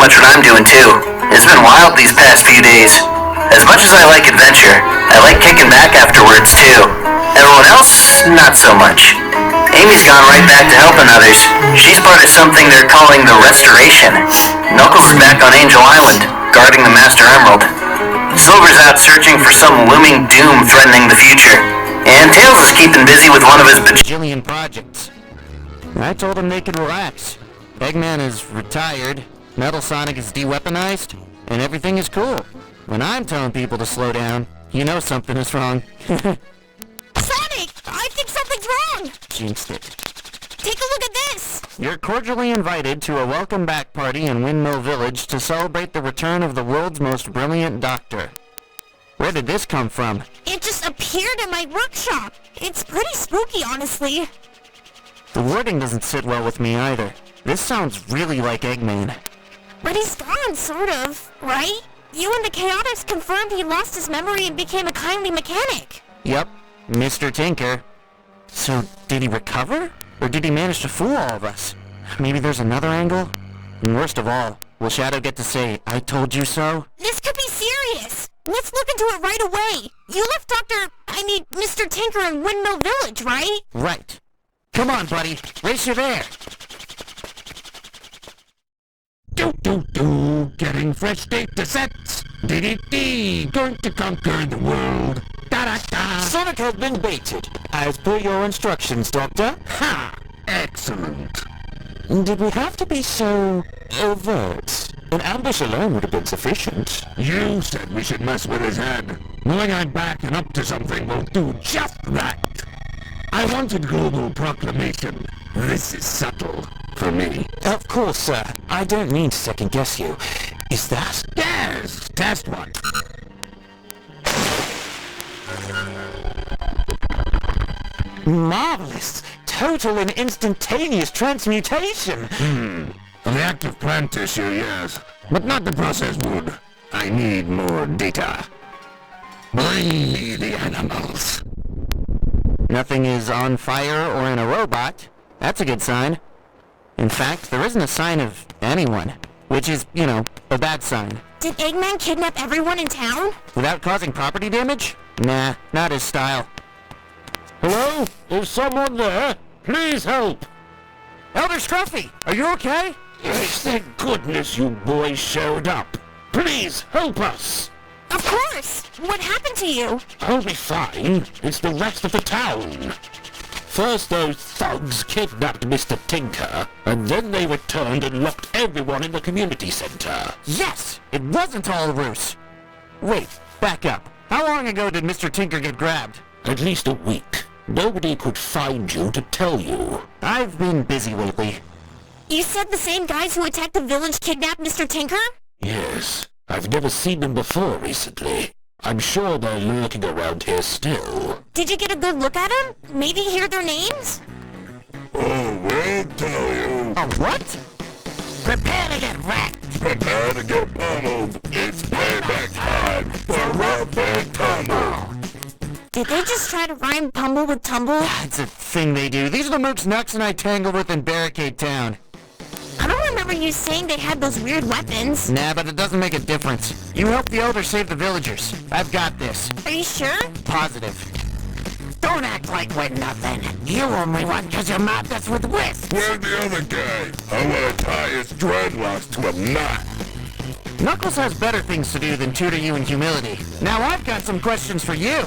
much what I'm doing too. It's been wild these past few days. As much as I like adventure, I like kicking back afterwards too. Everyone else, not so much. Amy's gone right back to helping others. She's part of something they're calling the Restoration. Knuckles is back on Angel Island, guarding the Master Emerald. Silver's out searching for some looming doom threatening the future. And Tails is keeping busy with one of his bajillion projects. I told him they could relax. Eggman is retired, Metal Sonic is de-weaponized, and everything is cool. When I'm telling people to slow down, you know something is wrong. Sonic! I think something's wrong! Jinxed it. Take a look at this! You're cordially invited to a welcome back party in Windmill Village to celebrate the return of the world's most brilliant doctor. Where did this come from? It just appeared in my workshop. It's pretty spooky, honestly. The wording doesn't sit well with me either. This sounds really like Eggman. But he's gone, sort of, right? You and the Chaotix confirmed he lost his memory and became a kindly mechanic. Yep, Mr. Tinker. So, did he recover? Or did he manage to fool all of us? Maybe there's another angle? And worst of all, will Shadow get to say, "I told you so"? This could be serious. Let's look into it right away. You left Mr. Tinker in Windmill Village, right? Right. Come on, buddy. Race you there. Getting fresh data sets. Going to conquer the world. Da-da-da. Sonic has been baited, as per your instructions, Doctor. Ha! Excellent. Did we have to be so overt? An ambush alone would have been sufficient. You said we should mess with his head. Knowing I'm back and up to something will do just that. I wanted global proclamation. This is subtle for me. Of course, sir. I don't mean to second-guess you. Is that? Yes! Test one. Marvelous! Total and instantaneous transmutation! The active plant tissue, yes. But not the processed wood. I need more data. Bring me the animals. Nothing is on fire or in a robot. That's a good sign. In fact, there isn't a sign of anyone. Which is, a bad sign. Did Eggman kidnap everyone in town? Without causing property damage? Nah, not his style. Hello? Is someone there? Please help! Elder Scruffy, are you okay? Thank goodness you boys showed up. Please help us! Of course! What happened to you? I'll be fine. It's the rest of the town. First those thugs kidnapped Mr. Tinker, and then they returned and locked everyone in the community center. Yes! It wasn't all a ruse! Wait, back up. How long ago did Mr. Tinker get grabbed? At least a week. Nobody could find you to tell you. I've been busy lately. You said the same guys who attacked the village kidnapped Mr. Tinker? Yes. I've never seen them before recently. I'm sure they're lurking around here still. Did you get a good look at them? Maybe hear their names? Oh, we'll tell you. A what? Prepare to get wrecked! Prepare to get pummeled. It's payback time for Rough and Tumble. Did they just try to rhyme pummel with tumble? It's a thing they do. These are the mooks Nux and I tangled with in Barricade Town. I don't remember you saying they had those weird weapons. Nah, but it doesn't make a difference. You help the Elder save the villagers. I've got this. Are you sure? Positive. Don't act like we're nothing. You only won because you mobbed us with wisps. Where's the other guy? I want to tie his dreadlocks to a knot. Knuckles has better things to do than tutor you in humility. Now I've got some questions for you.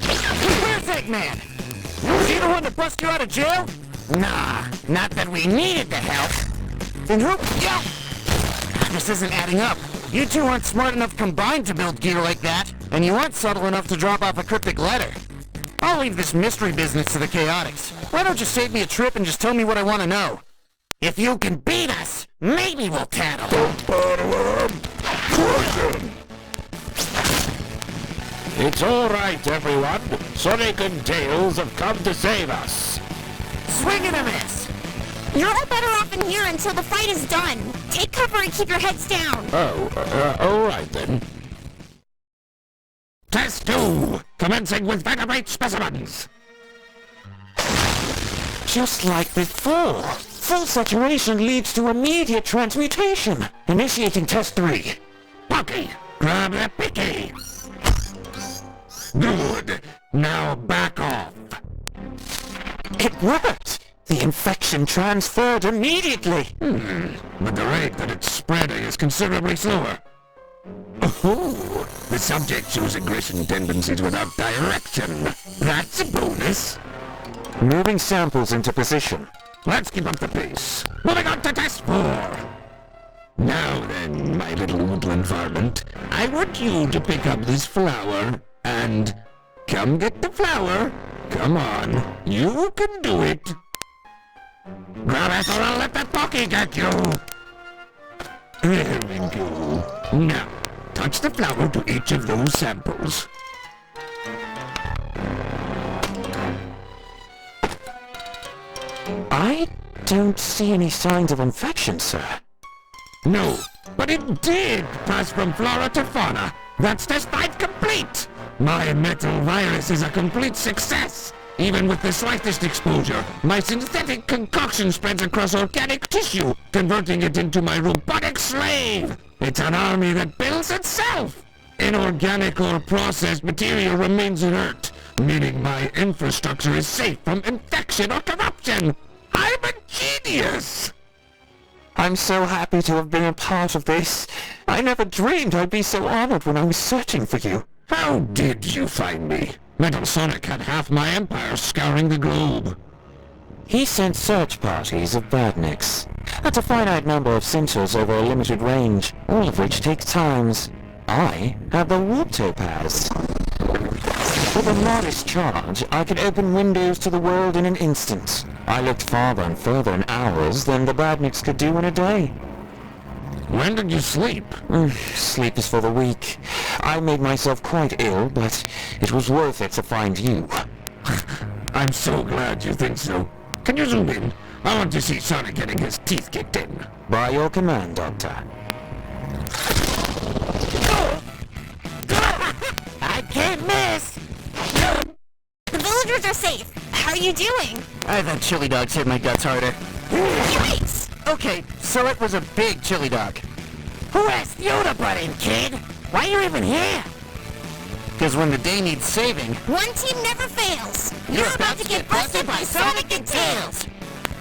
Where's Eggman? Was he the one that bust you out of jail? Nah, not that we needed the help. Then who? Yeah! This isn't adding up. You two aren't smart enough combined to build gear like that, and you aren't subtle enough to drop off a cryptic letter. I'll leave this mystery business to the Chaotix. Why don't you save me a trip and just tell me what I want to know? If you can beat us, maybe we'll tattle. Don't bother with him. Crush him. It's all right, everyone. Sonic and Tails have come to save us. Swing and a miss. You're all better off in here until the fight is done. Take cover and keep your heads down. Oh, all right then. Test 2, commencing with vertebrate specimens. Just like before. Full saturation leads to immediate transmutation. Initiating test 3. Bucky, grab that picky. Good. Now back off. It worked! The infection transferred immediately. But the rate that it's spreading is considerably slower. Oh, the subject shows aggression tendencies without direction. That's a bonus. Moving samples into position. Let's keep up the pace. Moving on to test 4. Now then, my little woodland varmint, I want you to pick up this flower and... Come get the flower. Come on, you can do it. Grab it or I'll let that Pocky get you. There we go. Now, touch the flower to each of those samples. I don't see any signs of infection, sir. No, but it did pass from flora to fauna. That's test 5 complete. My metal virus is a complete success. Even with the slightest exposure, my synthetic concoction spreads across organic tissue, converting it into my robotic slave. It's an army that builds itself. Inorganic or processed material remains inert, meaning my infrastructure is safe from infection or corruption. I'm a genius! I'm so happy to have been a part of this. I never dreamed I'd be so honored when I was searching for you. How did you find me? Metal Sonic had half my empire scouring the globe. He sent search parties of badniks. That's a finite number of sensors over a limited range, all of which takes times. I have the warp topaz. With a modest charge, I can open windows to the world in an instant. I looked farther and further in hours than the badniks could do in a day. When did you sleep? Sleep is for the weak. I made myself quite ill, but it was worth it to find you. I'm so glad you think so. Can you zoom in? I want to see Sonic getting his teeth kicked in. By your command, Doctor. I can't miss! The villagers are safe. How are you doing? I thought chili dogs hit my guts harder. Yikes! Okay, so it was a big chili dog. Who asked you to butt in, kid? Why you even here? Because when the day needs saving... One team never fails. You're about to get busted by Sonic and Tails.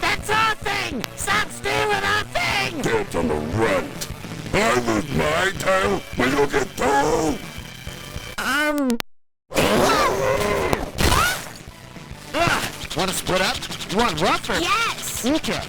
That's our thing! Stop stealing our thing! Get on the run. I lose my tail. Will you get through? Want to split up? You want rough or... Yes! Okay.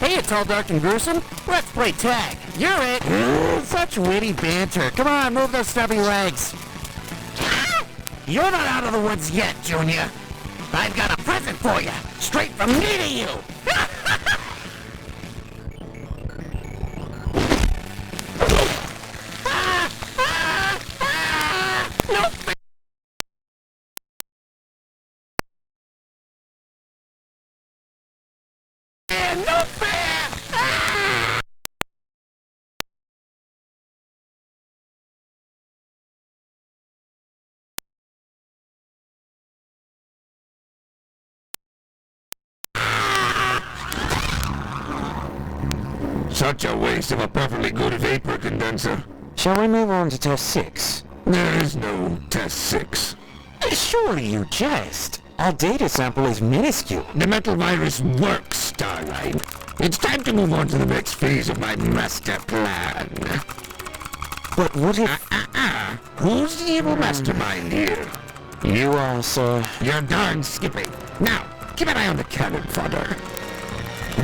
Hey, it's all dark and gruesome. Let's play tag. You're it. Such witty banter. Come on, move those stubby legs. You're not out of the woods yet, Junior. I've got a present for you. Straight from me to you. No fair. No fair. Such a waste of a perfectly good vapor condenser. Shall we move on to test 6? There is no test 6. Surely you jest. Our data sample is minuscule. The metal virus works, Starline. It's time to move on to the next phase of my master plan. But what if... Who's the evil mastermind here? You are, sir. You're darn skipping. Now, keep an eye on the cannon fodder.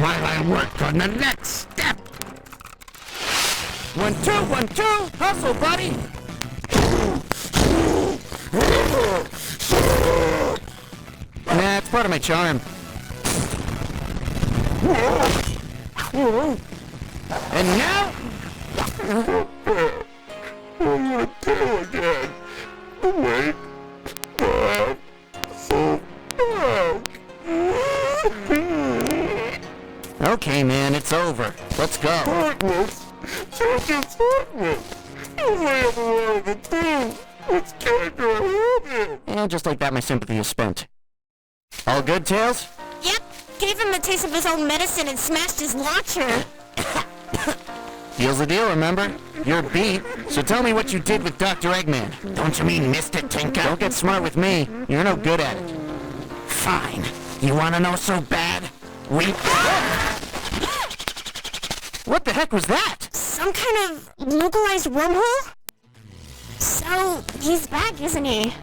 While I work on the next step. 1, 2, 1, 2. Hustle, buddy. Nah, it's part of my charm. And now... Okay, man, it's over. Let's go. And just like that, my sympathy is spent. All good, Tails? Yep, gave him a taste of his own medicine and smashed his launcher. Deal's the deal, remember? You're beat, so tell me what you did with Dr. Eggman. Don't you mean Mr. Tinker? Don't get smart with me. You're no good at it. Fine. You wanna know so bad? What the heck was that? Some kind of localized wormhole? So, he's back, isn't he?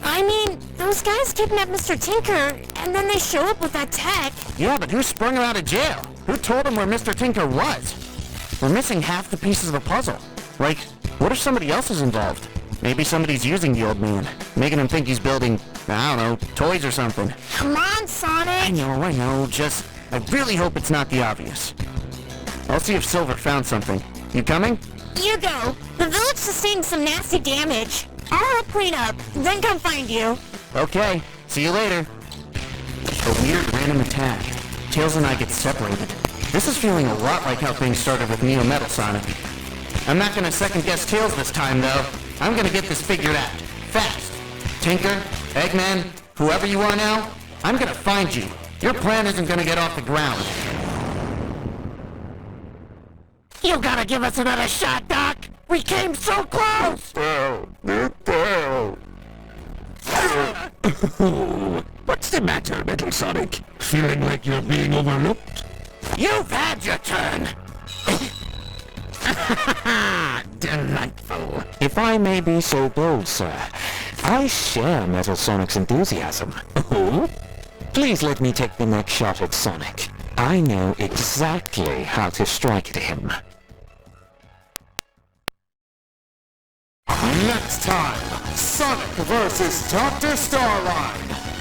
I mean, those guys kidnapped Mr. Tinker, and then they show up with that tech. Yeah, but who sprung him out of jail? Who told him where Mr. Tinker was? We're missing half the pieces of the puzzle. Like, what if somebody else is involved? Maybe somebody's using the old man, making him think he's building, I don't know, toys or something. Come on, Sonic! I know, just, I really hope it's not the obvious. I'll see if Silver found something. You coming? You go. The village sustained some nasty damage. I'll help clean up, then come find you. Okay, see you later. A weird random attack. Tails and I get separated. This is feeling a lot like how things started with Neo Metal Sonic. I'm not gonna second guess Tails this time though. I'm gonna get this figured out. Fast. Tinker, Eggman, whoever you are now, I'm gonna find you. Your plan isn't gonna get off the ground. You gotta give us another shot, Doc! We came so close! What's the matter, Metal Sonic? Feeling like you're being overlooked? You've had your turn! Delightful. If I may be so bold, sir, I share Metal Sonic's enthusiasm. Oh? Please let me take the next shot at Sonic. I know exactly how to strike at him. Next time, Sonic vs. Dr. Starline.